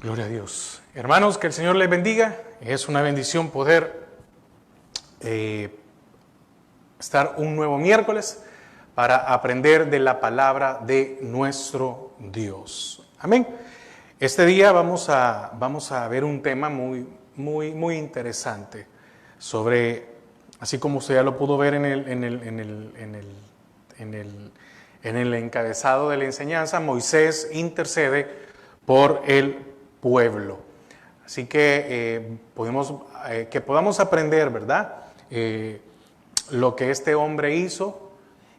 Gloria a Dios. Hermanos, que el Señor les bendiga. Es una bendición poder estar un nuevo miércoles para aprender de la palabra de nuestro Dios. Amén. Este día vamos a ver un tema muy interesante sobre, así como usted ya lo pudo ver en el encabezado de la enseñanza, Moisés intercede por el pueblo. Así que podamos aprender, ¿verdad? Lo que este hombre hizo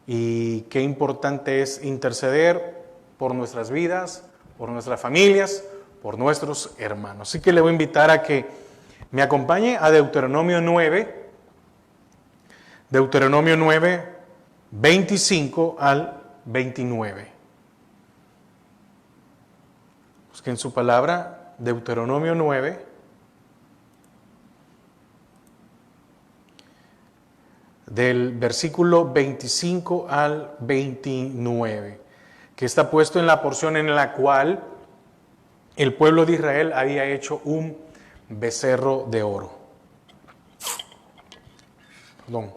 y qué importante es interceder por nuestras vidas, por nuestras familias, por nuestros hermanos. Así que le voy a invitar a que me acompañe a Deuteronomio 9, 25 al 29. Busquen su palabra, Deuteronomio 9, del versículo 25 al 29, que está puesto en la porción en la cual el pueblo de Israel había hecho un becerro de oro. Perdón.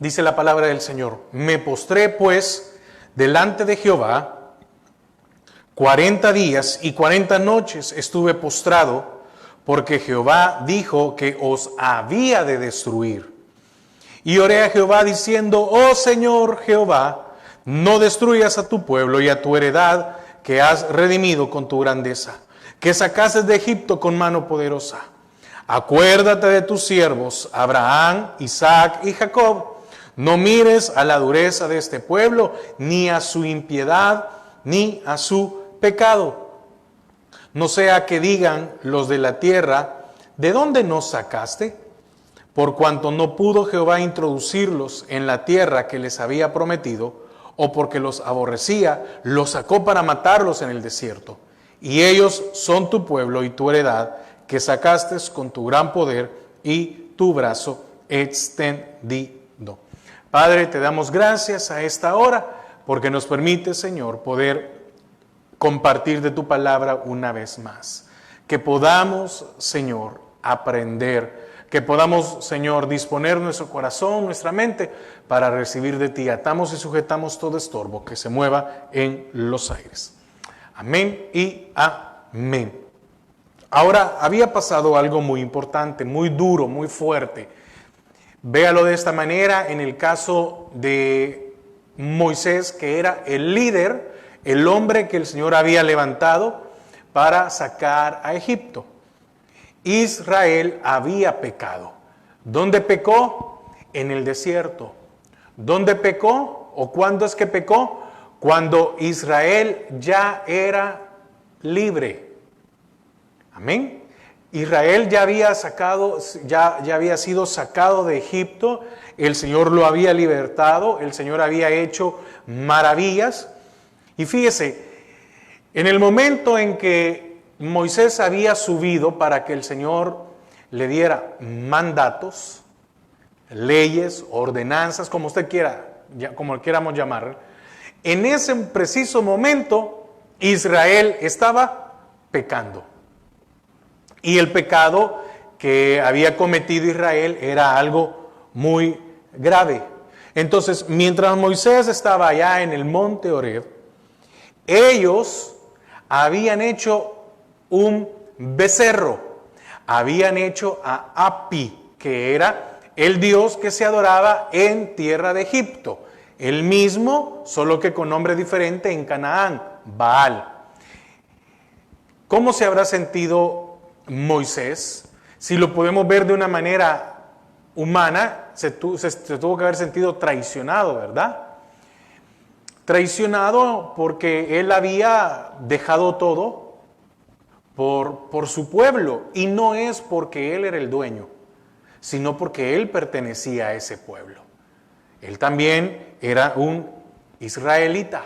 Dice la palabra del Señor: me postré pues delante de Jehová 40 días y 40 noches estuve postrado, porque Jehová dijo que os había de destruir. Y oré a Jehová diciendo: oh Señor Jehová, no destruyas a tu pueblo y a tu heredad que has redimido con tu grandeza, que sacases de Egipto con mano poderosa. Acuérdate de tus siervos Abraham, Isaac y Jacob. No mires a la dureza de este pueblo, ni a su impiedad, ni a su pecado. No sea que digan los de la tierra: ¿de dónde nos sacaste? Por cuanto no pudo Jehová introducirlos en la tierra que les había prometido, o porque los aborrecía, los sacó para matarlos en el desierto. Y ellos son tu pueblo y tu heredad, que sacaste con tu gran poder y tu brazo extendido. Padre, te damos gracias a esta hora, porque nos permite, Señor, poder compartir de tu palabra una vez más. Que podamos, Señor, aprender, que podamos, Señor, disponer nuestro corazón, nuestra mente, para recibir de ti. Atamos y sujetamos todo estorbo que se mueva en los aires. Amén y amén. Ahora, había pasado algo muy importante, muy duro, muy fuerte. Véalo de esta manera en el caso de Moisés, que era el líder, el hombre que el Señor había levantado para sacar a Egipto. Israel había pecado. ¿Dónde pecó? En el desierto. ¿Dónde pecó? ¿O cuándo es que pecó? Cuando Israel ya era libre. Amén. Israel ya había sido sacado de Egipto, el Señor lo había libertado, el Señor había hecho maravillas. Y fíjese, en el momento en que Moisés había subido para que el Señor le diera mandatos, leyes, ordenanzas, como usted quiera, como queramos llamar, en ese preciso momento Israel estaba pecando. Y el pecado que había cometido Israel era algo muy grave. Entonces, mientras Moisés estaba allá en el monte Horeb, ellos habían hecho un becerro. Habían hecho a Api, que era el dios que se adoraba en tierra de Egipto. El mismo, solo que con nombre diferente en Canaán, Baal. ¿Cómo se habrá sentido Moisés? Si lo podemos ver de una manera humana, se tuvo que haber sentido traicionado, ¿verdad? Traicionado porque él había dejado todo por su pueblo, y no es porque él era el dueño, sino porque él pertenecía a ese pueblo. Él también era un israelita,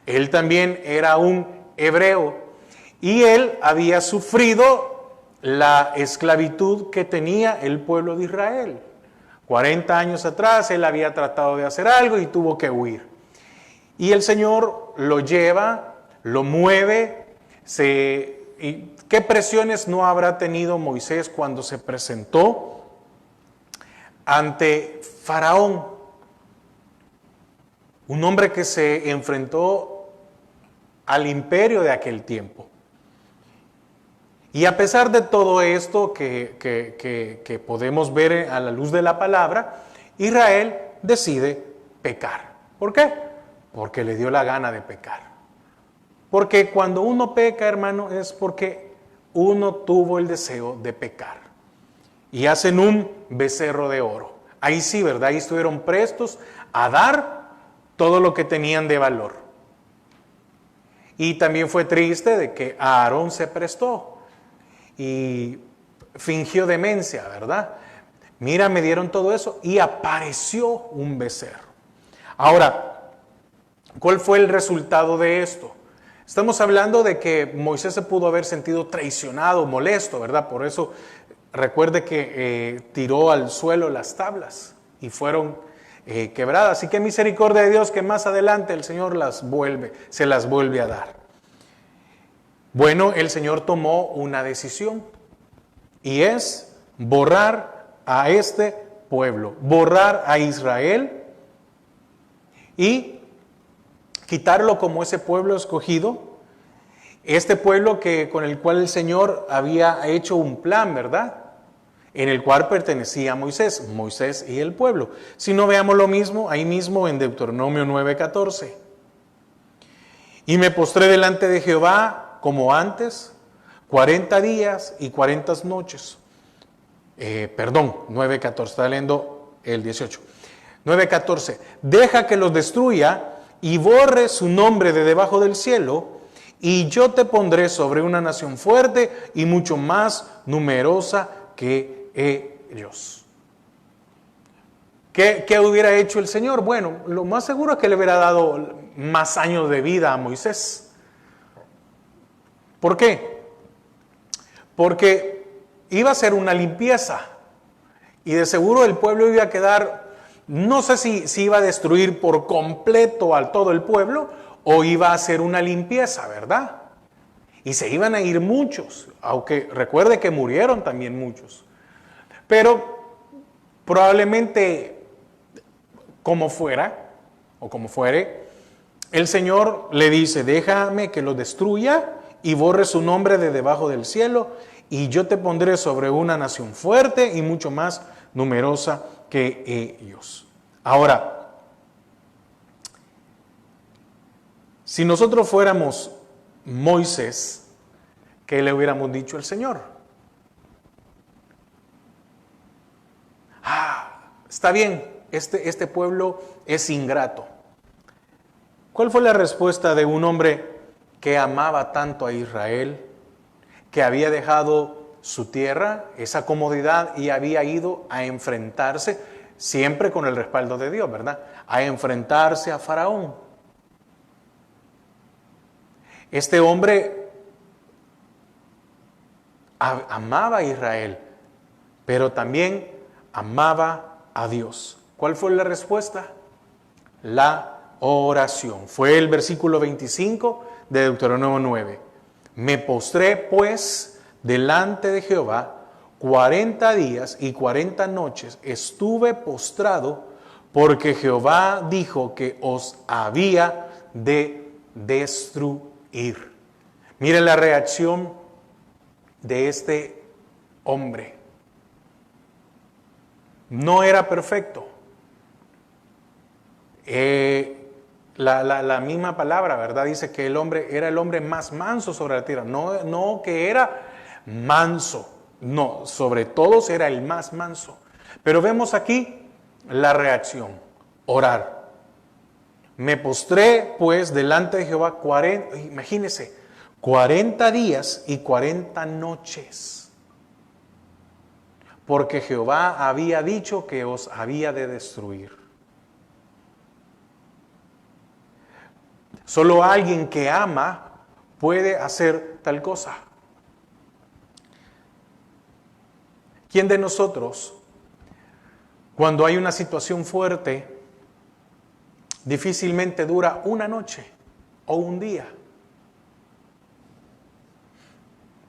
él también era un hebreo, y él había sufrido la esclavitud que tenía el pueblo de Israel. 40 años atrás él había tratado de hacer algo y tuvo que huir. Y el Señor lo lleva, lo mueve. ¿Y qué presiones no habrá tenido Moisés cuando se presentó ante Faraón? Un hombre que se enfrentó al imperio de aquel tiempo. Y a pesar de todo esto que podemos ver a la luz de la palabra, Israel decide pecar. ¿Por qué? Porque le dio la gana de pecar. Porque cuando uno peca, hermano, es porque uno tuvo el deseo de pecar. Y hacen un becerro de oro. Ahí sí, ¿verdad? Ahí estuvieron prestos a dar todo lo que tenían de valor. Y también fue triste de que Aarón se prestó y fingió demencia, ¿verdad? Mira, me dieron todo eso y apareció un becerro. Ahora, ¿cuál fue el resultado de esto? Estamos hablando de que Moisés se pudo haber sentido traicionado, molesto, ¿verdad? Por eso recuerde que tiró al suelo las tablas y fueron quebradas. Así que misericordia de Dios que más adelante el Señor se las vuelve a dar. Bueno, el Señor tomó una decisión y es borrar a este pueblo, borrar a Israel y quitarlo como ese pueblo escogido, este pueblo con el cual el Señor había hecho un plan, ¿verdad? En el cual pertenecía Moisés y el pueblo. Si no, veamos lo mismo ahí mismo en Deuteronomio 9:14. Y me postré delante de Jehová como antes, 40 días y 40 noches. 9:14, está leyendo el 18. 9:14, deja que los destruya y borre su nombre de debajo del cielo, y yo te pondré sobre una nación fuerte y mucho más numerosa que ellos. ¿Qué hubiera hecho el Señor? Bueno, lo más seguro es que le hubiera dado más años de vida a Moisés. ¿Por qué? Porque iba a ser una limpieza y de seguro el pueblo iba a quedar, no sé si iba a destruir por completo a todo el pueblo o iba a hacer una limpieza, ¿verdad? Y se iban a ir muchos, aunque recuerde que murieron también muchos. Pero probablemente como fuera o como fuere, el Señor le dice, déjame que lo destruya y borre su nombre de debajo del cielo, y yo te pondré sobre una nación fuerte y mucho más numerosa que ellos. Ahora, si nosotros fuéramos Moisés, ¿qué le hubiéramos dicho al Señor? Está bien, este pueblo es ingrato. ¿Cuál fue la respuesta de un hombre que amaba tanto a Israel, que había dejado su tierra, esa comodidad, y había ido a enfrentarse, siempre con el respaldo de Dios, ¿verdad? A enfrentarse a Faraón? Este hombre amaba a Israel, pero también amaba a Dios. ¿Cuál fue la respuesta? La oración. Fue el versículo 25 de Deuteronomio 9. Me postré pues delante de Jehová 40 días y 40 noches estuve postrado, porque Jehová dijo que os había de destruir. Mire la reacción de este hombre. No era perfecto. La misma palabra, ¿verdad? Dice que el hombre era el hombre más manso sobre la tierra. No que era manso. No, sobre todos era el más manso. Pero vemos aquí la reacción. Orar. Me postré pues delante de Jehová 40, imagínense, 40 días y 40 noches. Porque Jehová había dicho que os había de destruir. Solo alguien que ama puede hacer tal cosa. ¿Quién de nosotros Cuando hay una situación fuerte, difícilmente dura una noche o un día.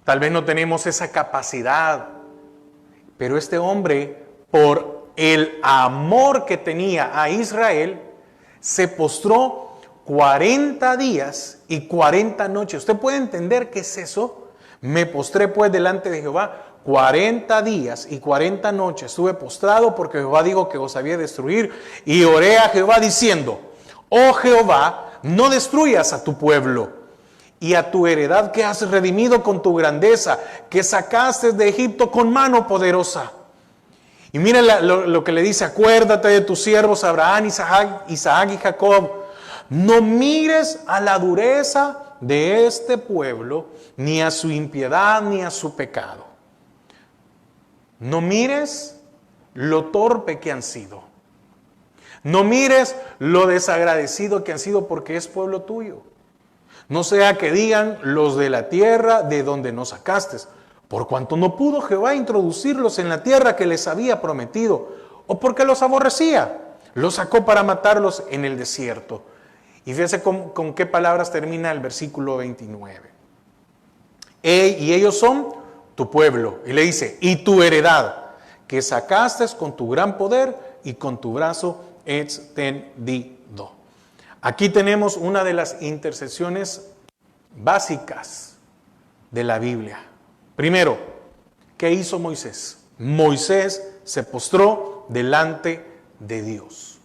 Tal vez no tenemos esa capacidad, pero este hombre, por el amor que tenía a Israel, se postró 40 días y 40 noches. ¿Usted puede entender qué es eso? Me postré pues delante de Jehová 40 días y 40 noches. Estuve postrado porque Jehová dijo que os había de destruir. Y oré a Jehová diciendo: oh Jehová, no destruyas a tu pueblo y a tu heredad que has redimido con tu grandeza, que sacaste de Egipto con mano poderosa. Y mira lo que le dice: acuérdate de tus siervos Abraham, Isaac y Jacob. No mires a la dureza de este pueblo, ni a su impiedad, ni a su pecado. No mires lo torpe que han sido. No mires lo desagradecido que han sido, porque es pueblo tuyo. No sea que digan los de la tierra de donde nos sacaste, por cuanto no pudo Jehová introducirlos en la tierra que les había prometido, o porque los aborrecía, los sacó para matarlos en el desierto. Y fíjense con qué palabras termina el versículo 29. Y ellos son tu pueblo. Y le dice: y tu heredad, que sacaste con tu gran poder y con tu brazo extendido. Aquí tenemos una de las intercesiones básicas de la Biblia. Primero, ¿qué hizo Moisés? Moisés se postró delante de Dios.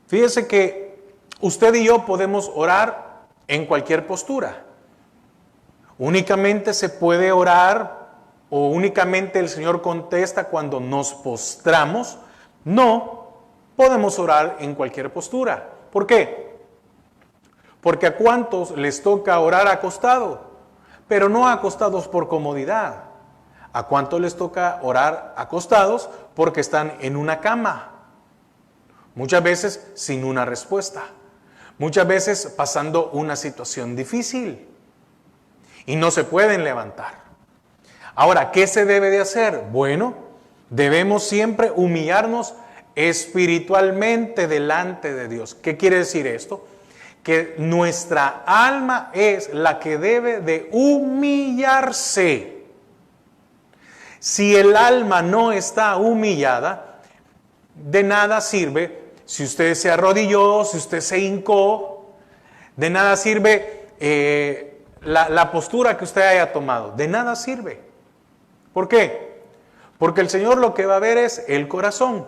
Fíjese que usted y yo podemos orar en cualquier postura. Únicamente se puede orar, o únicamente el Señor contesta cuando nos postramos. No, podemos orar en cualquier postura. ¿Por qué? Porque a cuántos les toca orar acostado, pero no acostados por comodidad. A cuántos les toca orar acostados porque están en una cama. Muchas veces sin una respuesta. Muchas veces pasando una situación difícil y no se pueden levantar. Ahora, ¿qué se debe de hacer? Bueno, debemos siempre humillarnos espiritualmente delante de Dios. ¿Qué quiere decir esto? Que nuestra alma es la que debe de humillarse. Si el alma no está humillada, de nada sirve si usted se arrodilló, si usted se hincó, de nada sirve la postura que usted haya tomado, de nada sirve. ¿Por qué? Porque el Señor lo que va a ver es el corazón.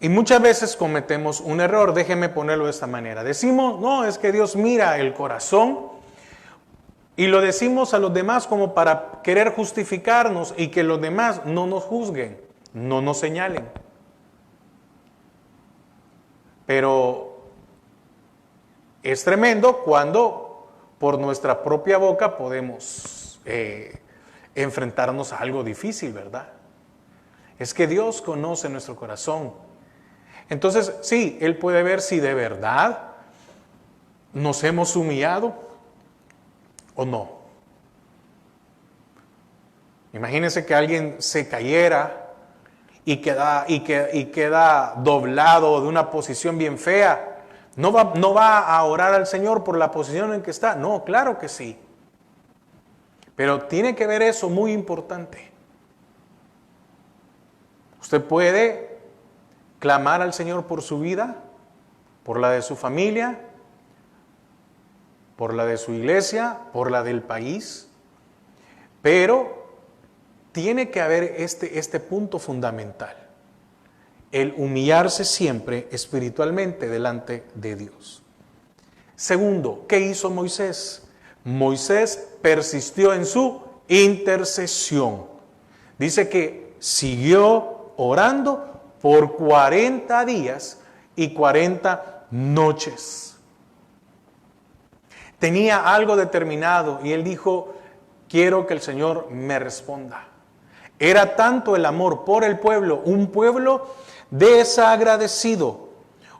Y muchas veces cometemos un error, déjeme ponerlo de esta manera. Decimos: no, es que Dios mira el corazón, y lo decimos a los demás como para querer justificarnos y que los demás no nos juzguen, no nos señalen. Pero es tremendo cuando por nuestra propia boca podemos enfrentarnos a algo difícil, ¿verdad? Es que Dios conoce nuestro corazón. Entonces, sí, Él puede ver si de verdad nos hemos humillado o no. Imagínense que alguien se cayera y queda doblado de una posición bien fea. ¿No va a orar al Señor por la posición en que está? No, claro que sí. Pero tiene que ver eso muy importante. Usted puede clamar al Señor por su vida, por la de su familia, por la de su iglesia, por la del país, pero tiene que haber este punto fundamental: el humillarse siempre espiritualmente delante de Dios. Segundo, ¿qué hizo Moisés? Moisés persistió en su intercesión. Dice que siguió orando por 40 días y 40 noches. Tenía algo determinado y él dijo: quiero que el Señor me responda. Era tanto el amor por el pueblo, un pueblo desagradecido,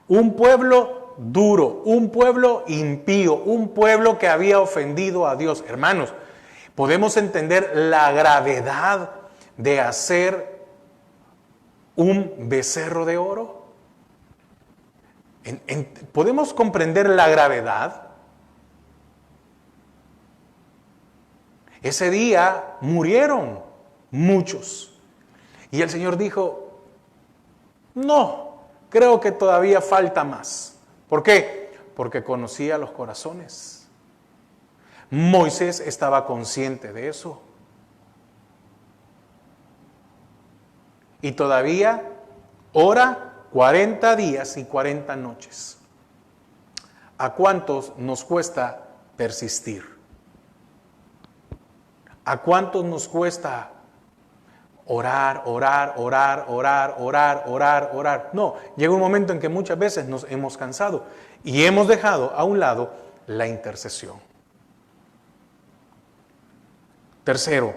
un pueblo duro, un pueblo impío, un pueblo que había ofendido a Dios. Hermanos, podemos entender la gravedad de hacer un becerro de oro? ¿Podemos comprender la gravedad? Ese día murieron muchos. Y el Señor dijo, no, creo que todavía falta más. ¿Por qué? Porque conocía los corazones. Moisés estaba consciente de eso. Y todavía ora 40 días y 40 noches. ¿A cuántos nos cuesta persistir? ¿A cuántos nos cuesta orar? No, llega un momento en que muchas veces nos hemos cansado y hemos dejado a un lado la intercesión. Tercero,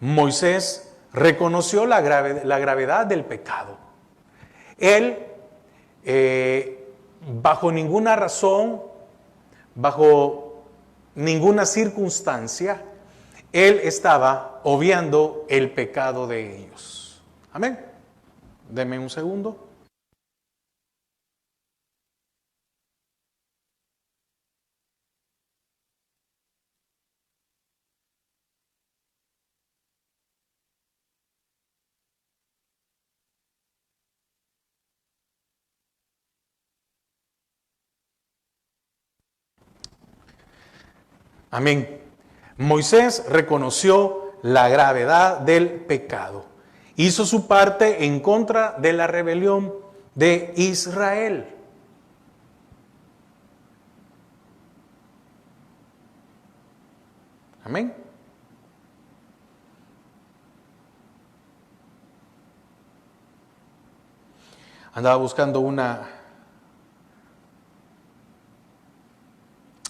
Moisés reconoció la gravedad del pecado. Él, bajo ninguna razón, bajo ninguna circunstancia, él estaba obviando el pecado de ellos. Amén. Deme un segundo. Amén. Moisés reconoció la gravedad del pecado. Hizo su parte en contra de la rebelión de Israel. Amén. Andaba buscando una...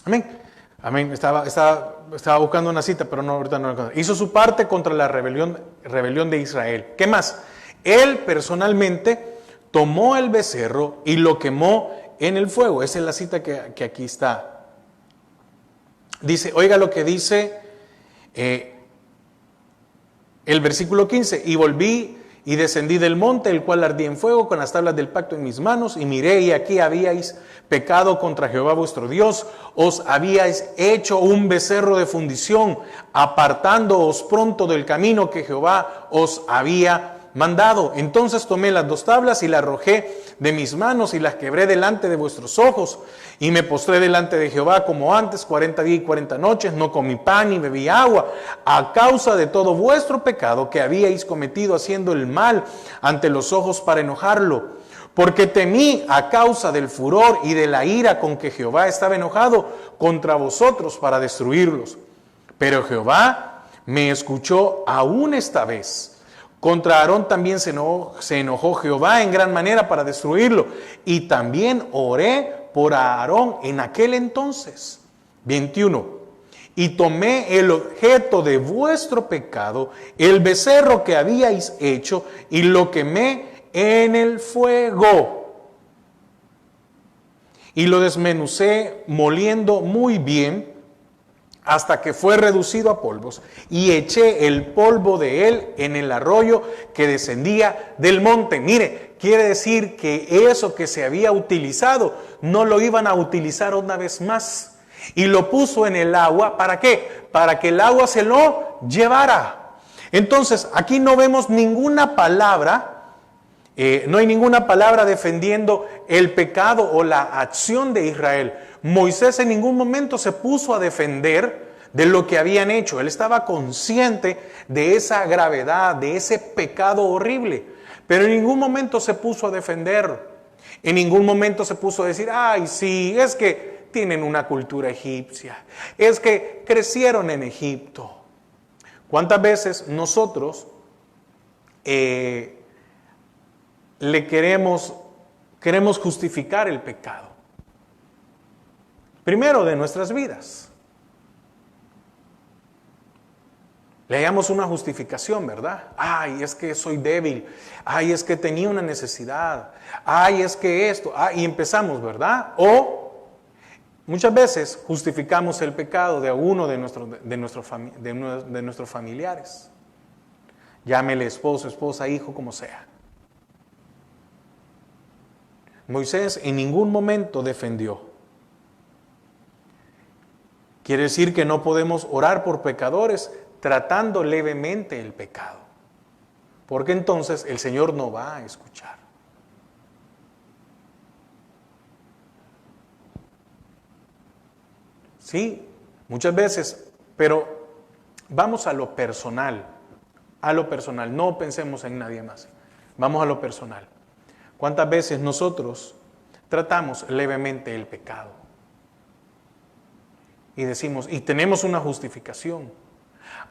Amén. Amén. Estaba buscando una cita, pero no, ahorita no la encontré. Hizo su parte contra la rebelión de Israel. ¿Qué más? Él personalmente tomó el becerro y lo quemó en el fuego. Esa es la cita que aquí está. Dice, oiga lo que dice el versículo 15. Y volví y descendí del monte, el cual ardía en fuego, con las tablas del pacto en mis manos, y miré, y aquí habíais pecado contra Jehová vuestro Dios, os habíais hecho un becerro de fundición, apartándoos pronto del camino que Jehová os había mandado. Entonces tomé las 2 tablas y las arrojé de mis manos y las quebré delante de vuestros ojos, y me postré delante de Jehová como antes, 40 días y 40 noches, no comí pan ni bebí agua, a causa de todo vuestro pecado que habíais cometido haciendo el mal ante los ojos para enojarlo. Porque temí a causa del furor y de la ira con que Jehová estaba enojado contra vosotros para destruirlos. Pero Jehová me escuchó aún esta vez. Contra Aarón también se enojó Jehová en gran manera para destruirlo. Y también oré por Aarón en aquel entonces. 21. Y tomé el objeto de vuestro pecado, el becerro que habíais hecho, y lo quemé en el fuego. Y lo desmenucé moliendo muy bien, hasta que fue reducido a polvos, y eché el polvo de él en el arroyo que descendía del monte. Mire, quiere decir que eso que se había utilizado, no lo iban a utilizar una vez más. Y lo puso en el agua, ¿para qué? Para que el agua se lo llevara. Entonces, aquí no vemos ninguna palabra, no hay ninguna palabra defendiendo el pecado o la acción de Israel. Moisés en ningún momento se puso a defender de lo que habían hecho. Él estaba consciente de esa gravedad, de ese pecado horrible. Pero en ningún momento se puso a defender. En ningún momento se puso a decir, ay, sí, es que tienen una cultura egipcia. Es que crecieron en Egipto. ¿Cuántas veces nosotros le queremos justificar el pecado? Primero, de nuestras vidas. Le hallamos una justificación, ¿verdad? Ay, es que soy débil. Ay, es que tenía una necesidad. Ay, es que esto. Y empezamos, ¿verdad? O muchas veces justificamos el pecado de alguno de nuestros familiares. Llámele esposo, esposa, hijo, como sea. Moisés en ningún momento defendió. Quiere decir que no podemos orar por pecadores tratando levemente el pecado, porque entonces el Señor no va a escuchar. Sí, muchas veces, pero vamos a lo personal, no pensemos en nadie más, vamos a lo personal. ¿Cuántas veces nosotros tratamos levemente el pecado? Y decimos, y tenemos una justificación.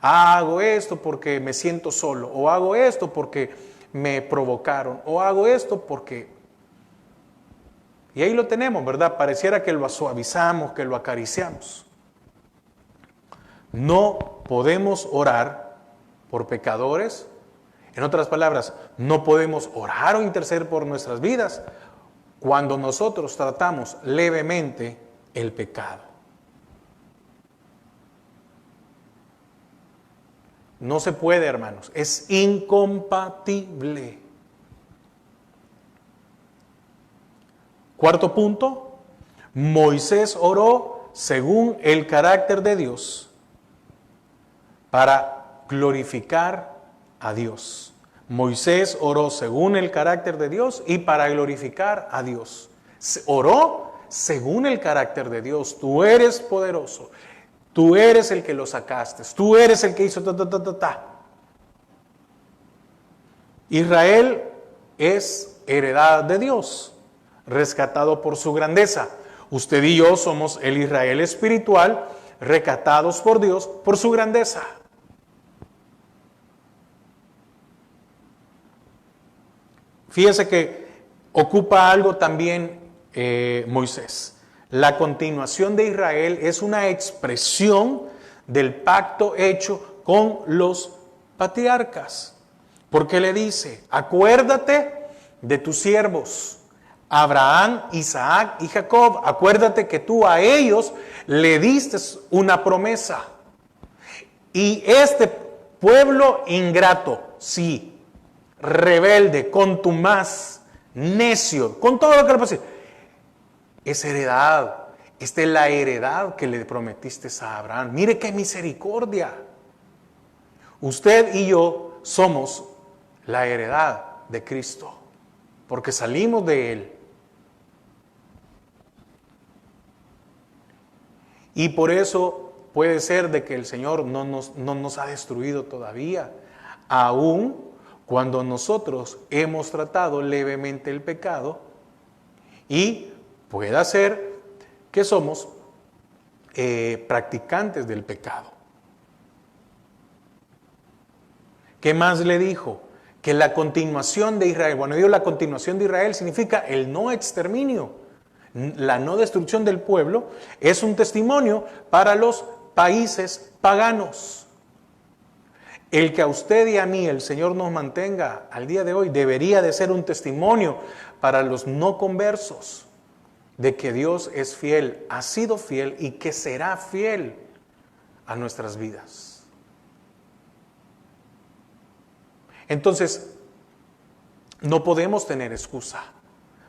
Hago esto porque me siento solo, o hago esto porque me provocaron, o hago esto porque... Y ahí lo tenemos, ¿verdad? Pareciera que lo suavizamos, que lo acariciamos. No podemos orar por pecadores. En otras palabras, no podemos orar o interceder por nuestras vidas cuando nosotros tratamos levemente el pecado. No se puede, hermanos, es incompatible. Cuarto punto, Moisés oró según el carácter de Dios para glorificar a Dios. Moisés oró según el carácter de Dios y para glorificar a Dios. Oró según el carácter de Dios. Tú eres poderoso. Tú eres el que lo sacaste. Tú eres el que hizo ta. Israel es heredad de Dios, rescatado por su grandeza. Usted y yo somos el Israel espiritual, rescatados por Dios por su grandeza. Fíjese que ocupa algo también Moisés. La continuación de Israel es una expresión del pacto hecho con los patriarcas. Porque le dice, acuérdate de tus siervos, Abraham, Isaac y Jacob. Acuérdate que tú a ellos le diste una promesa. Y este pueblo ingrato, sí, rebelde, contumaz, necio, con todo lo que le pasa, es heredad. Esta es la heredad que le prometiste a Abraham. Mire qué misericordia. Usted y yo somos la heredad de Cristo, porque salimos de Él. Y por eso puede ser de que el Señor no nos ha destruido todavía, aún cuando nosotros hemos tratado levemente el pecado, y puede ser que somos practicantes del pecado. ¿Qué más le dijo? Que la continuación de Israel, bueno, la continuación de Israel significa el no exterminio, la no destrucción del pueblo, es un testimonio para los países paganos. El que a usted y a mí el Señor nos mantenga al día de hoy debería de ser un testimonio para los no conversos de que Dios es fiel, ha sido fiel y que será fiel a nuestras vidas. Entonces, no podemos tener excusa,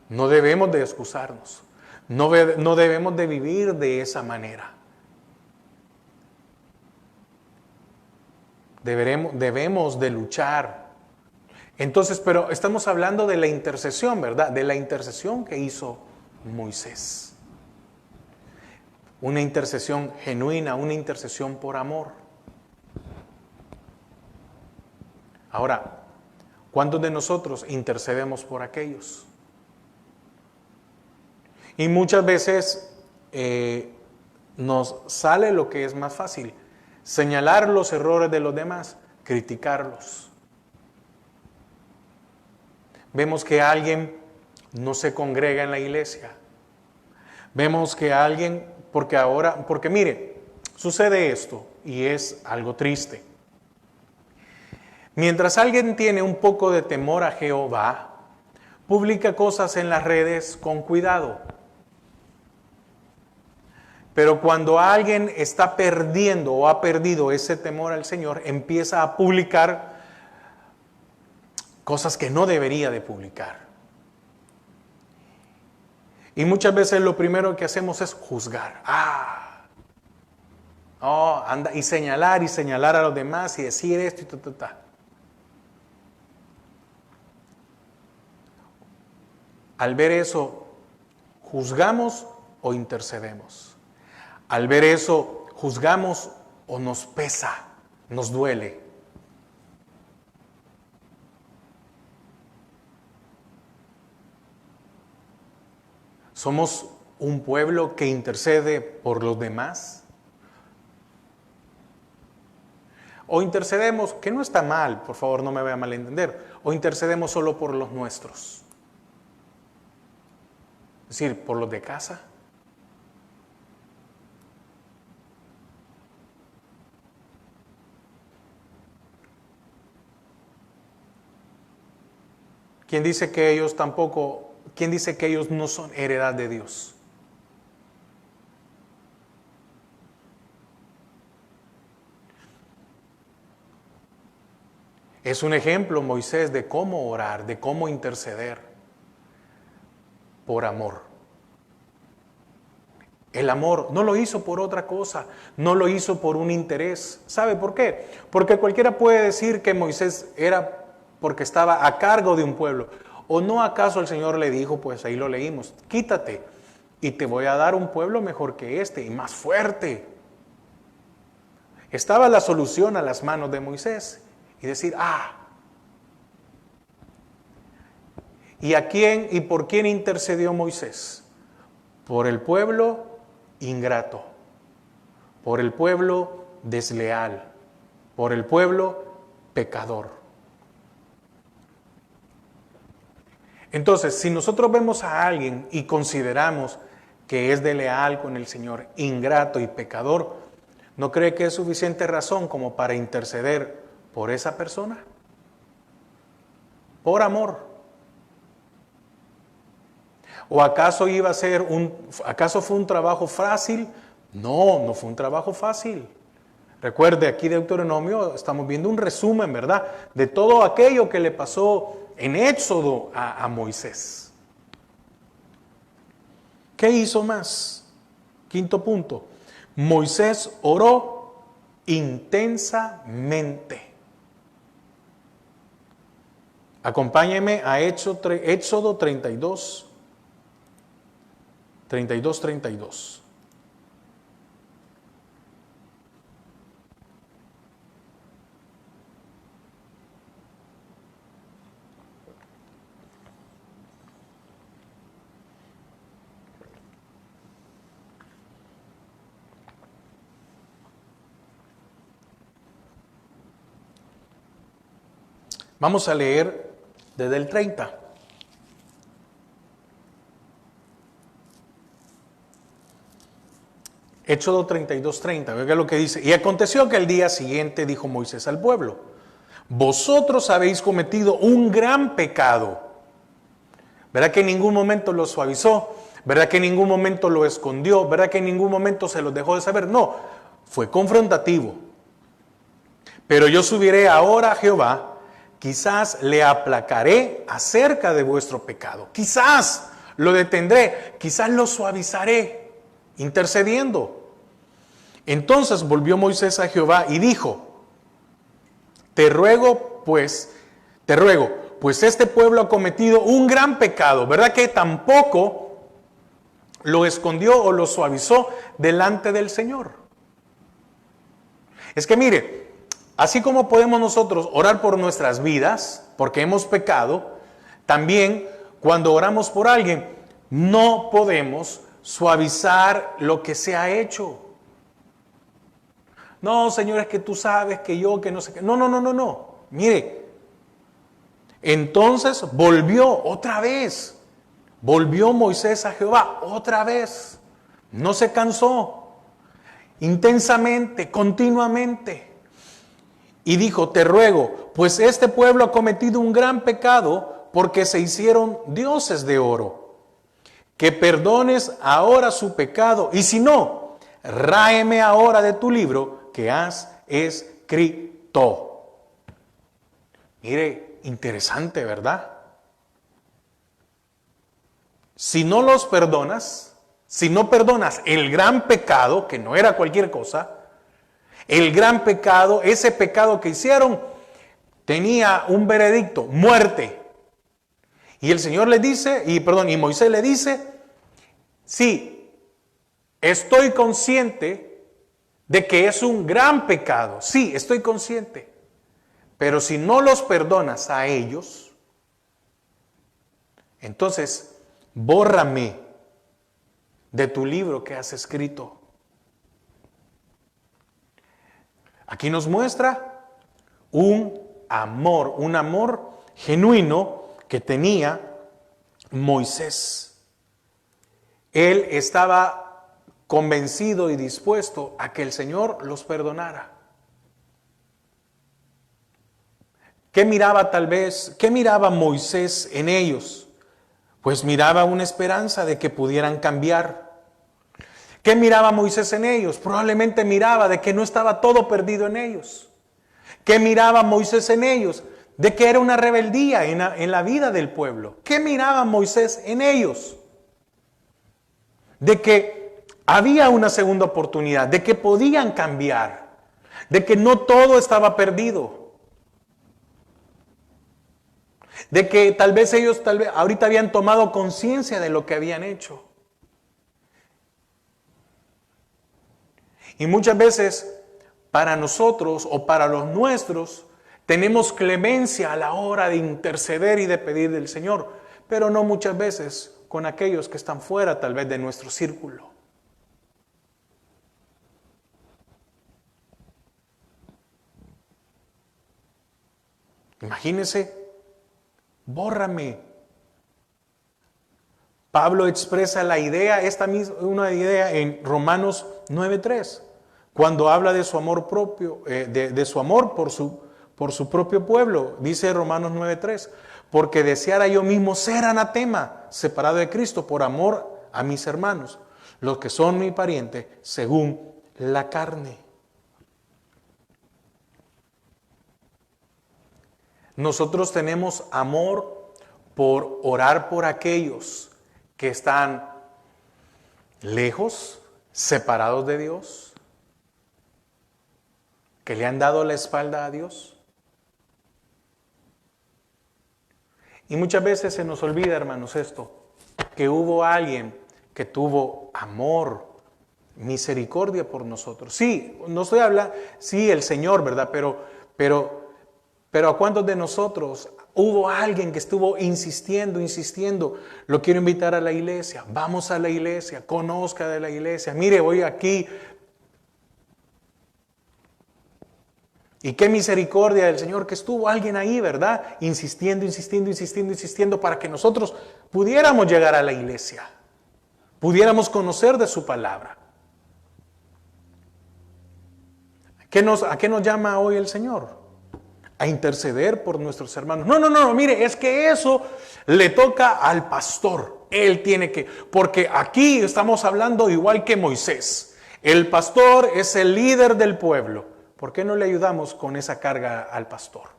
no debemos de excusarnos, no debemos de vivir de esa manera. Debemos de luchar. Entonces, pero estamos hablando de la intercesión, ¿verdad? De la intercesión que hizo Moisés. Una intercesión genuina, una intercesión por amor. Ahora, ¿cuántos de nosotros intercedemos por aquellos? Y muchas veces nos sale lo que es más fácil: señalar los errores de los demás, criticarlos. Vemos que alguien no se congrega en la iglesia. Vemos que alguien, porque mire, sucede esto y es algo triste. Mientras alguien tiene un poco de temor a Jehová, publica cosas en las redes con cuidado. Pero cuando alguien está perdiendo o ha perdido ese temor al Señor, empieza a publicar cosas que no debería de publicar. Y muchas veces lo primero que hacemos es juzgar. Anda, y señalar a los demás y decir esto y ta. Al ver eso, ¿juzgamos o intercedemos? Al ver eso, ¿juzgamos o nos pesa, nos duele? ¿Somos un pueblo que intercede por los demás? O intercedemos, que no está mal, por favor no me vaya a malentender, o intercedemos solo por los nuestros. Es decir, por los de casa. ¿Quién dice que ellos no son heredad de Dios? Es un ejemplo, Moisés, de cómo orar, de cómo interceder por amor. El amor no lo hizo por otra cosa, no lo hizo por un interés. ¿Sabe por qué? Porque cualquiera puede decir que Moisés era porque estaba a cargo de un pueblo. ¿O no acaso el Señor le dijo, pues ahí lo leímos, quítate y te voy a dar un pueblo mejor que este y más fuerte? Estaba la solución a las manos de Moisés y decir, ¿y a quién y por quién intercedió Moisés? Por el pueblo ingrato, por el pueblo desleal, por el pueblo pecador. Entonces, si nosotros vemos a alguien y consideramos que es desleal con el Señor, ingrato y pecador, ¿no cree que es suficiente razón como para interceder por esa persona? Por amor. ¿O acaso acaso fue un trabajo fácil? No, no fue un trabajo fácil. Recuerde, aquí de Deuteronomio estamos viendo un resumen, ¿verdad?, de todo aquello que le pasó en Éxodo a Moisés. ¿Qué hizo más? Quinto punto. Moisés oró intensamente. Acompáñeme a Éxodo 32. 32. Vamos a leer desde el 30. Éxodo 32:30, vea lo que dice. Y aconteció que el día siguiente dijo Moisés al pueblo: vosotros habéis cometido un gran pecado. ¿Verdad que en ningún momento lo suavizó? ¿Verdad que en ningún momento lo escondió? ¿Verdad que en ningún momento se los dejó de saber? No, fue confrontativo. Pero yo subiré ahora a Jehová, quizás le aplacaré acerca de vuestro pecado. Quizás lo detendré, quizás lo suavizaré, intercediendo. Entonces volvió Moisés a Jehová y dijo: te ruego, pues este pueblo ha cometido un gran pecado. ¿Verdad que tampoco lo escondió o lo suavizó delante del Señor? Es que mire, así como podemos nosotros orar por nuestras vidas, porque hemos pecado, también cuando oramos por alguien, no podemos suavizar lo que se ha hecho. No, Señor, es que tú sabes que yo, que no sé qué. No. Mire, entonces volvió Moisés a Jehová otra vez. No se cansó, intensamente, continuamente. Y dijo: te ruego, pues este pueblo ha cometido un gran pecado, porque se hicieron dioses de oro, que perdones ahora su pecado, y si no, ráeme ahora de tu libro que has escrito. Mire, Interesante, ¿verdad? Si no los perdonas, si no perdonas el gran pecado, que no era cualquier cosa, el gran pecado, ese pecado que hicieron, tenía un veredicto, muerte. Y el Señor le dice, y Moisés le dice, sí, estoy consciente de que es un gran pecado, sí, estoy consciente, pero si no los perdonas a ellos, entonces bórrame de tu libro que has escrito. Aquí nos muestra un amor genuino que tenía Moisés. Él estaba convencido y dispuesto a que el Señor los perdonara. ¿Qué miraba Moisés en ellos? Pues miraba una esperanza de que pudieran cambiar. ¿Qué miraba Moisés en ellos? Probablemente miraba de que no estaba todo perdido en ellos. ¿Qué miraba Moisés en ellos? De que era una rebeldía en la vida del pueblo. ¿Qué miraba Moisés en ellos? De que había una segunda oportunidad, de que podían cambiar, de que no todo estaba perdido. De que tal vez ellos ahorita habían tomado conciencia de lo que habían hecho. Y muchas veces para nosotros o para los nuestros tenemos clemencia a la hora de interceder y de pedir del Señor, pero no muchas veces con aquellos que están fuera tal vez de nuestro círculo. Imagínense, bórrame. Pablo expresa la idea, una idea en Romanos 9:3, cuando habla de su amor propio, de su amor por su propio pueblo. Dice Romanos 9:3, porque deseara yo mismo ser anatema, separado de Cristo, por amor a mis hermanos, los que son mi pariente, según la carne. Nosotros tenemos amor por orar por aquellos que están lejos, separados de Dios, que le han dado la espalda a Dios. Y muchas veces se nos olvida, hermanos, esto, que hubo alguien que tuvo amor, misericordia por nosotros. Sí, no estoy hablando, sí, el Señor, ¿verdad? Pero ¿a cuántos de nosotros hubo alguien que estuvo insistiendo? Lo quiero invitar a la iglesia. Vamos a la iglesia, conozca de la iglesia. Mire, voy aquí. Y qué misericordia del Señor que estuvo alguien ahí, ¿verdad? Insistiendo para que nosotros pudiéramos llegar a la iglesia. Pudiéramos conocer de su palabra. ¿A qué nos llama hoy el Señor? A interceder por nuestros hermanos. No, mire, es que eso le toca al pastor. Él tiene que, porque aquí estamos hablando igual que Moisés. El pastor es el líder del pueblo. ¿Por qué no le ayudamos con esa carga al pastor?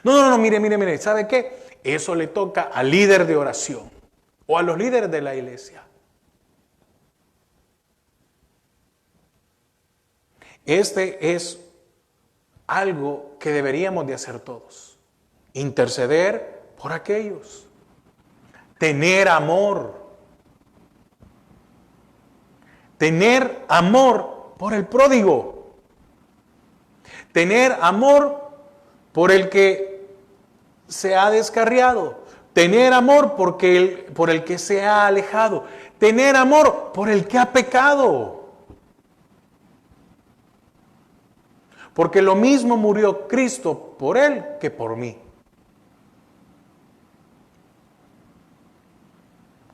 No, mire, ¿sabe qué? Eso le toca al líder de oración o a los líderes de la iglesia. Este es algo que deberíamos de hacer todos. Interceder por aquellos. Tener amor. Tener amor por el pródigo. Tener amor por el que se ha descarriado. Tener amor por el que se ha alejado. Tener amor por el que ha pecado. Porque lo mismo murió Cristo por él que por mí.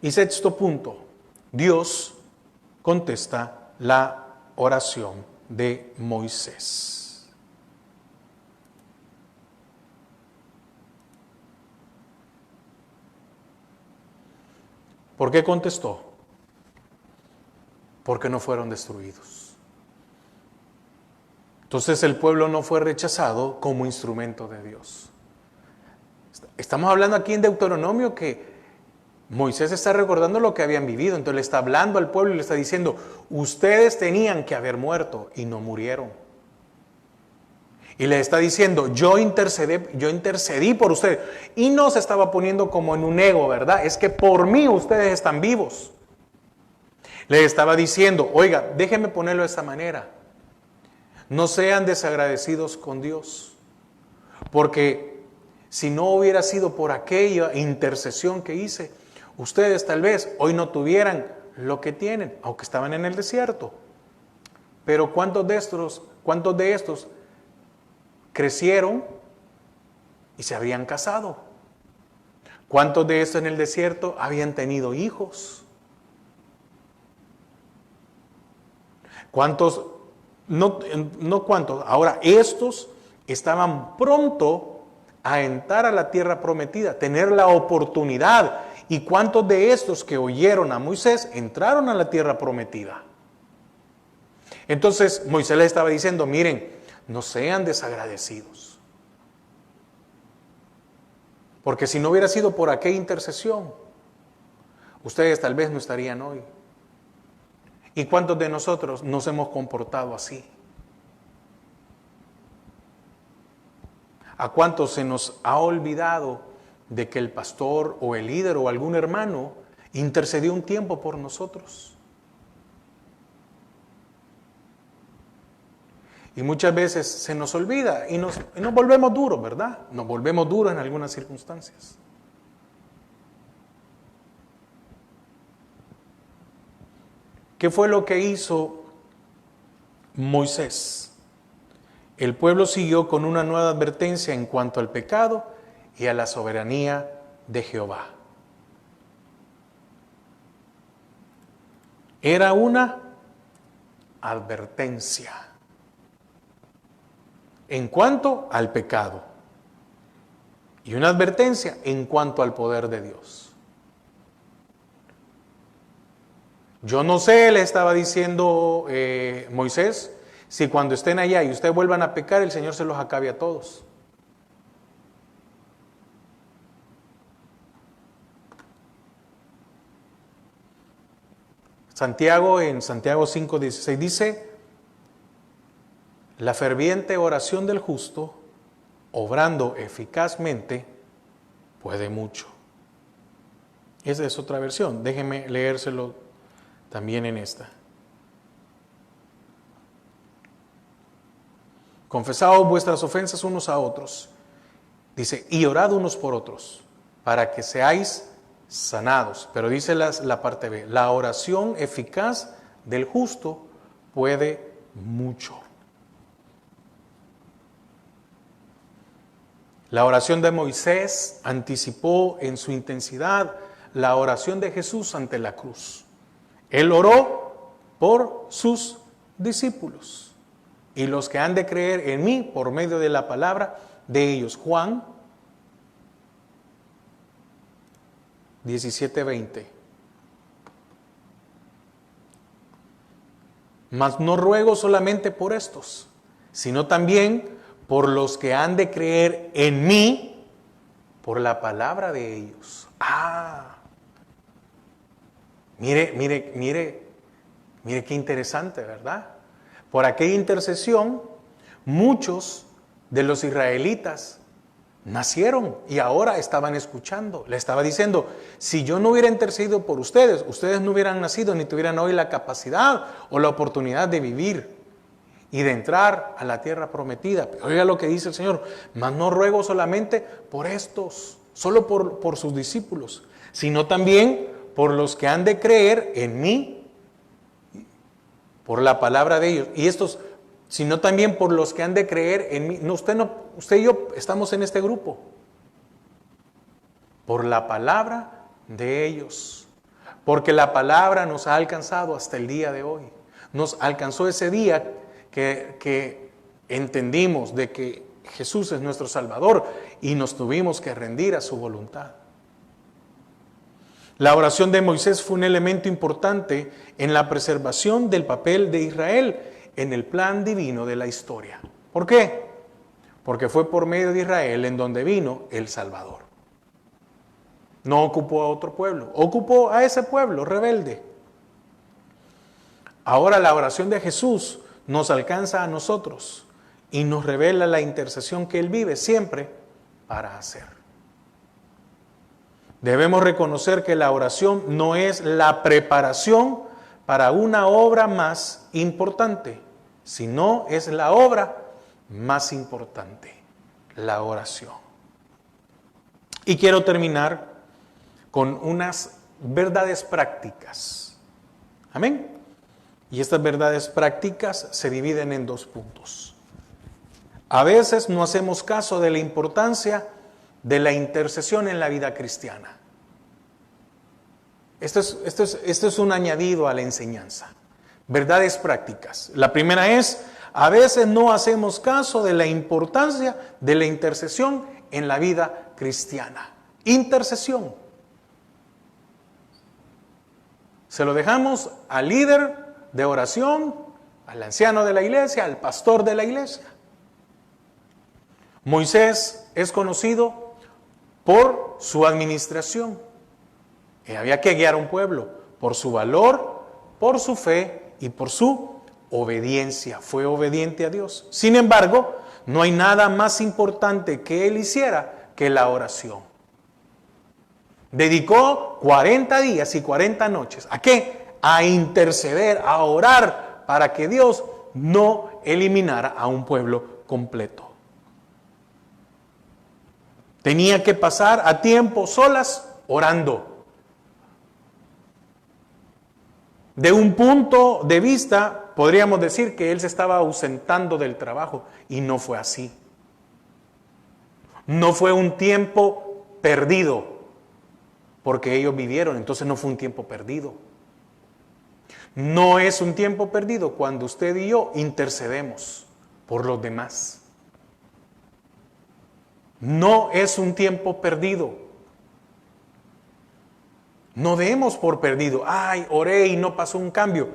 Y sexto punto, Dios contesta la oración de Moisés. ¿Por qué contestó? Porque no fueron destruidos. Entonces el pueblo no fue rechazado como instrumento de Dios. Estamos hablando aquí en Deuteronomio que Moisés está recordando lo que habían vivido, entonces le está hablando al pueblo y le está diciendo, ustedes tenían que haber muerto y no murieron. Y le está diciendo, yo intercedí por ustedes. Y no se estaba poniendo como en un ego, ¿verdad? Es que por mí ustedes están vivos. Le estaba diciendo, oiga, déjenme ponerlo de esta manera. No sean desagradecidos con Dios. Porque si no hubiera sido por aquella intercesión que hice, ustedes tal vez hoy no tuvieran lo que tienen, aunque estaban en el desierto. Pero ¿cuántos de estos crecieron y se habían casado? ¿Cuántos de estos en el desierto habían tenido hijos? ¿Cuántos? No cuántos. Ahora, estos estaban pronto a entrar a la tierra prometida, tener la oportunidad. ¿Y cuántos de estos que oyeron a Moisés entraron a la tierra prometida? Entonces Moisés les estaba diciendo, miren, no sean desagradecidos. Porque si no hubiera sido por aquella intercesión, ustedes tal vez no estarían hoy. ¿Y cuántos de nosotros nos hemos comportado así? ¿A cuántos se nos ha olvidado de que el pastor o el líder o algún hermano intercedió un tiempo por nosotros? Y muchas veces se nos olvida y nos volvemos duros, ¿verdad? Nos volvemos duros en algunas circunstancias. ¿Qué fue lo que hizo Moisés? El pueblo siguió con una nueva advertencia en cuanto al pecado y a la soberanía de Jehová. Era una advertencia en cuanto al pecado y una advertencia en cuanto al poder de Dios. Yo no sé, le estaba diciendo Moisés, si cuando estén allá y ustedes vuelvan a pecar, el Señor se los acabe a todos. Santiago, en Santiago 5:16 dice, la ferviente oración del justo, obrando eficazmente, puede mucho. Esa es otra versión, déjenme leérselo también en esta. Confesaos vuestras ofensas unos a otros. Dice, y orad unos por otros, para que seáis sanados. Pero dice la parte B, la oración eficaz del justo puede mucho. La oración de Moisés anticipó en su intensidad la oración de Jesús ante la cruz. Él oró por sus discípulos y los que han de creer en mí por medio de la palabra de ellos. Juan 17:20. Mas no ruego solamente por estos, sino también por los que han de creer en mí por la palabra de ellos. Mire qué interesante, ¿verdad? Por aquella intercesión, muchos de los israelitas nacieron y ahora estaban escuchando. Le estaba diciendo, si yo no hubiera intercedido por ustedes, ustedes no hubieran nacido ni tuvieran hoy la capacidad o la oportunidad de vivir y de entrar a la tierra prometida. Oiga lo que dice el Señor, mas no ruego solamente por estos, solo por sus discípulos, sino también por los que han de creer en mí, por la palabra de ellos. Y estos, sino también por los que han de creer en mí. Usted y yo estamos en este grupo. Por la palabra de ellos. Porque la palabra nos ha alcanzado hasta el día de hoy. Nos alcanzó ese día que entendimos de que Jesús es nuestro Salvador y nos tuvimos que rendir a su voluntad. La oración de Moisés fue un elemento importante en la preservación del papel de Israel en el plan divino de la historia. ¿Por qué? porque fue por medio de Israel en donde vino el Salvador. No ocupó a otro pueblo, ocupó a ese pueblo rebelde. Ahora la oración de Jesús nos alcanza a nosotros y nos revela la intercesión que Él vive siempre para hacer. Debemos reconocer que la oración no es la preparación para una obra más importante, sino es la obra más importante, la oración. Y quiero terminar con unas verdades prácticas. Amén. Y estas verdades prácticas se dividen en 2 puntos. A veces no hacemos caso de la importancia de la intercesión en la vida cristiana. Esto es un añadido a la enseñanza. Verdades prácticas. La primera es, a veces no hacemos caso de la importancia de la intercesión en la vida cristiana. Intercesión. Se lo dejamos al líder de oración, al anciano de la iglesia, al pastor de la iglesia. Moisés es conocido por su administración. Había que guiar a un pueblo por su valor, por su fe y por su obediencia. Fue obediente a Dios. Sin embargo, no hay nada más importante que él hiciera que la oración. Dedicó 40 días y 40 noches. ¿A qué? A interceder, a orar para que Dios no eliminara a un pueblo completo. Tenía que pasar a tiempo solas orando. De un punto de vista, podríamos decir que él se estaba ausentando del trabajo y no fue así. No fue un tiempo perdido, porque ellos vivieron, entonces no fue un tiempo perdido. No es un tiempo perdido cuando usted y yo intercedemos por los demás. No es un tiempo perdido. No demos por perdido. Ay, oré y no pasó un cambio.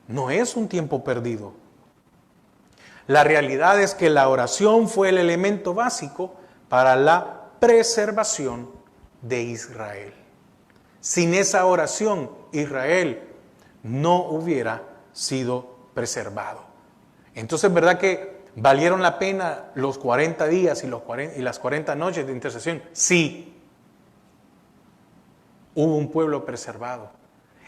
No es un tiempo perdido. La realidad es que la oración fue el elemento básico para la preservación de Israel. Sin esa oración, Israel no hubiera sido preservado. Entonces, ¿verdad que valieron la pena los 40 días y las 40 noches de intercesión? Sí. Hubo un pueblo preservado.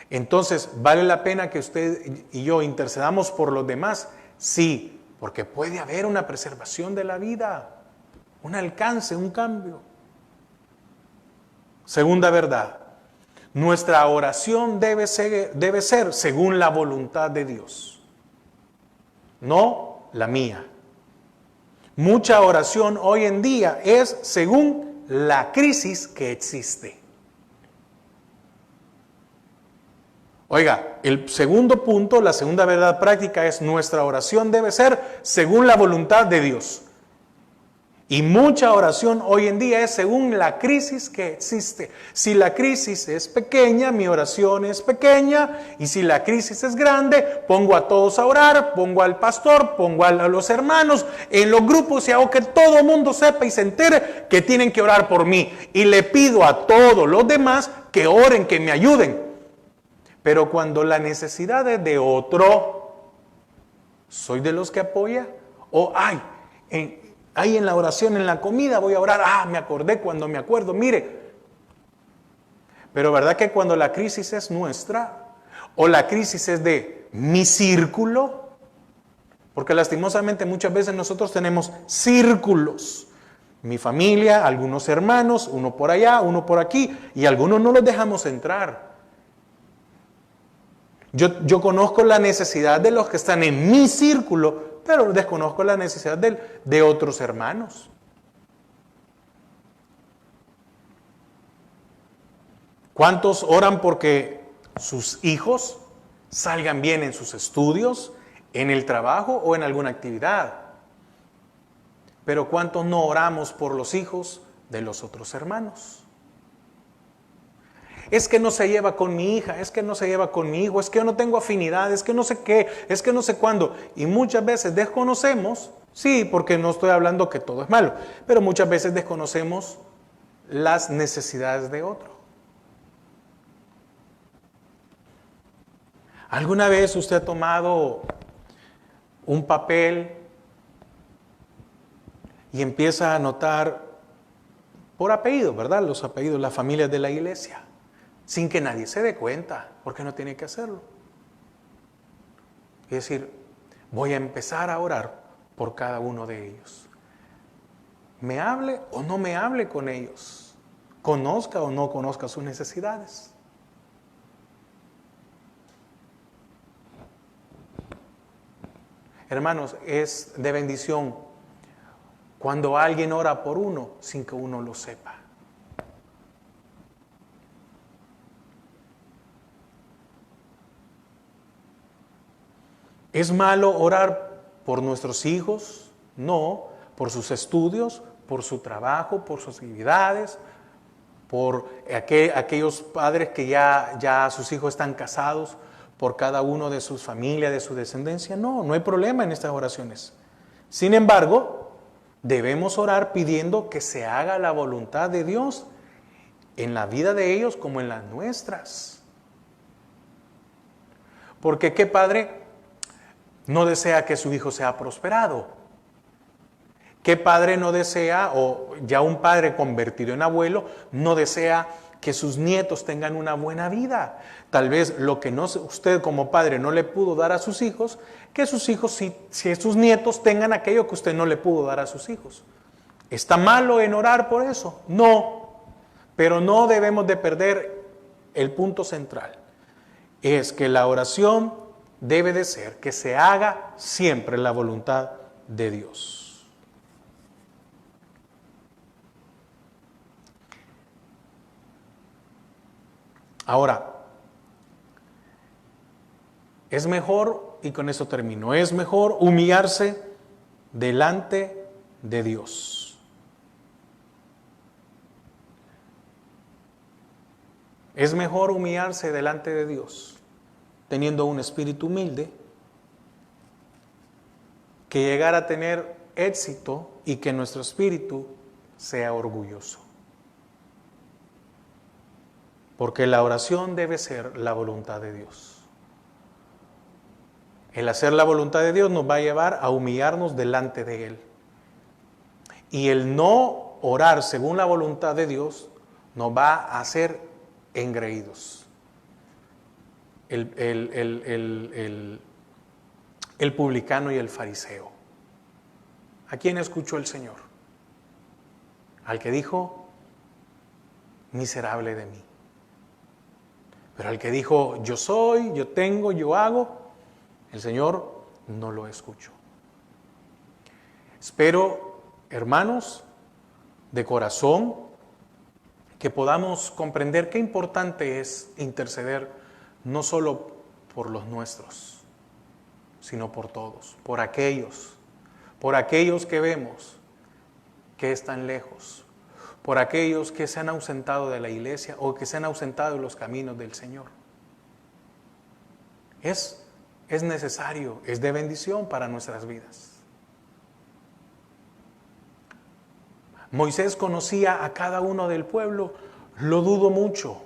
Entonces, ¿vale la pena que usted y yo intercedamos por los demás? Sí, porque puede haber una preservación de la vida, un alcance, un cambio. Segunda verdad, nuestra oración debe ser según la voluntad de Dios, no la mía. Mucha oración hoy en día es según la crisis que existe. Oiga, el segundo punto, la segunda verdad práctica es nuestra oración debe ser según la voluntad de Dios. Y mucha oración hoy en día es según la crisis que existe. Si la crisis es pequeña, mi oración es pequeña. Y si la crisis es grande, pongo a todos a orar, pongo al pastor, pongo a los hermanos en los grupos y hago que todo el mundo sepa y se entere que tienen que orar por mí. Y le pido a todos los demás que oren, que me ayuden. Pero cuando la necesidad es de otro, ¿soy de los que apoya? O, ahí en la oración, en la comida voy a orar, me acordé cuando me acuerdo, mire. Pero ¿verdad que cuando la crisis es nuestra, o la crisis es de mi círculo? Porque lastimosamente muchas veces nosotros tenemos círculos. Mi familia, algunos hermanos, uno por allá, uno por aquí, y algunos no los dejamos entrar. Yo conozco la necesidad de los que están en mi círculo, pero desconozco la necesidad de otros hermanos. ¿Cuántos oran porque sus hijos salgan bien en sus estudios, en el trabajo o en alguna actividad? Pero ¿cuántos no oramos por los hijos de los otros hermanos? Es que no se lleva con mi hija, es que no se lleva con mi hijo, es que yo no tengo afinidad, es que no sé qué, es que no sé cuándo. Y muchas veces desconocemos, Sí, porque no estoy hablando que todo es malo, pero muchas veces desconocemos las necesidades de otro. ¿Alguna vez usted ha tomado un papel y empieza a anotar por apellido, ¿verdad? Los apellidos, las familias de la iglesia, sin que nadie se dé cuenta, porque no tiene que hacerlo? Es decir, voy a empezar a orar por cada uno de ellos. Me hable o no me hable con ellos, conozca o no conozca sus necesidades. Hermanos, es de bendición cuando alguien ora por uno sin que uno lo sepa. ¿Es malo orar por nuestros hijos? No, por sus estudios, por su trabajo, por sus actividades, por aquellos padres que ya sus hijos están casados, por cada uno de sus familias, de su descendencia. No, no hay problema en estas oraciones. Sin embargo, debemos orar pidiendo que se haga la voluntad de Dios en la vida de ellos como en las nuestras. Porque ¿qué padre no desea que su hijo sea prosperado? ¿Qué padre no desea, o ya un padre convertido en abuelo, no desea que sus nietos tengan una buena vida? Tal vez lo que usted como padre no le pudo dar a sus hijos, que sus hijos, si sus nietos tengan aquello que usted no le pudo dar a sus hijos. ¿Está malo en orar por eso? No, pero no debemos de perder el punto central. Es que la oración debe de ser que se haga siempre la voluntad de Dios. Ahora, es mejor, y con eso termino, es mejor humillarse delante de Dios. Es mejor humillarse delante de Dios, teniendo un espíritu humilde, que llegar a tener éxito y que nuestro espíritu sea orgulloso. Porque la oración debe ser la voluntad de Dios. El hacer la voluntad de Dios nos va a llevar a humillarnos delante de Él. Y el no orar según la voluntad de Dios nos va a hacer engreídos. El publicano y el fariseo. ¿A quién escuchó el Señor? Al que dijo, miserable de mí. Pero al que dijo, yo soy, yo tengo, yo hago, el Señor no lo escuchó. Espero, hermanos, de corazón, que podamos comprender qué importante es interceder no solo por los nuestros, sino por todos, por aquellos que vemos que están lejos, por aquellos que se han ausentado de la iglesia o que se han ausentado de los caminos del Señor. Es necesario, es de bendición para nuestras vidas. Moisés conocía a cada uno del pueblo, lo dudo mucho.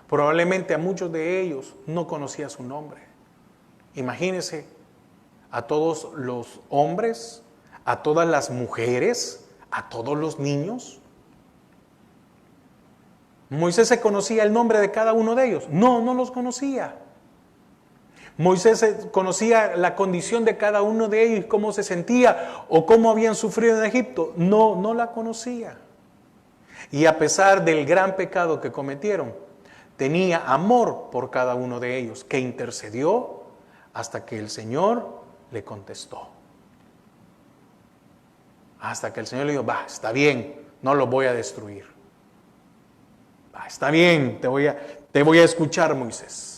Probablemente a muchos de ellos no conocía su nombre. Imagínense a todos los hombres, a todas las mujeres, a todos los niños. ¿Moisés se conocía el nombre de cada uno de ellos? No, no los conocía. ¿Moisés conocía la condición de cada uno de ellos, cómo se sentía o cómo habían sufrido en Egipto? No, no la conocía. Y a pesar del gran pecado que cometieron, tenía amor por cada uno de ellos, que intercedió hasta que el Señor le contestó. Hasta que el Señor le dijo, está bien, no los voy a destruir. Está bien, te voy a escuchar, Moisés.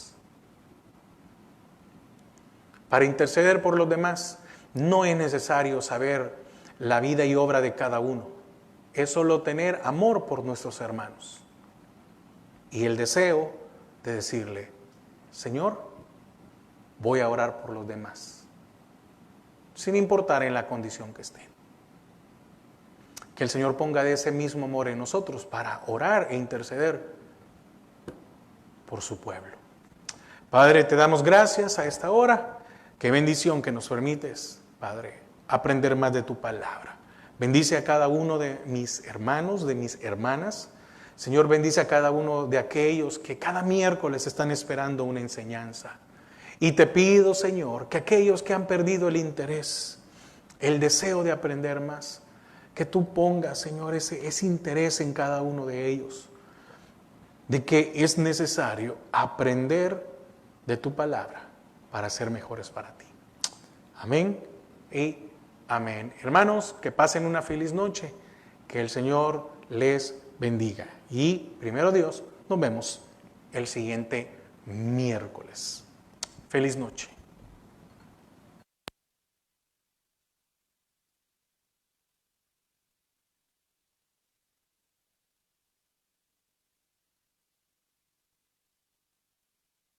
Para interceder por los demás, no es necesario saber la vida y obra de cada uno. Es solo tener amor por nuestros hermanos. Y el deseo de decirle, Señor, voy a orar por los demás. sin importar en la condición que estén. Que el Señor ponga de ese mismo amor en nosotros para orar e interceder por su pueblo. Padre, te damos gracias a esta hora. Qué bendición que nos permites, Padre, aprender más de tu palabra. Bendice a cada uno de mis hermanos, de mis hermanas. Señor, bendice a cada uno de aquellos que cada miércoles están esperando una enseñanza. Y te pido, Señor, que aquellos que han perdido el interés, el deseo de aprender más, que tú pongas, Señor, ese interés en cada uno de ellos, de que es necesario aprender de tu palabra para ser mejores para ti. Amén y amén. Hermanos, que pasen una feliz noche, que el Señor les bendiga. Y, primero Dios, nos vemos el siguiente miércoles. Feliz noche.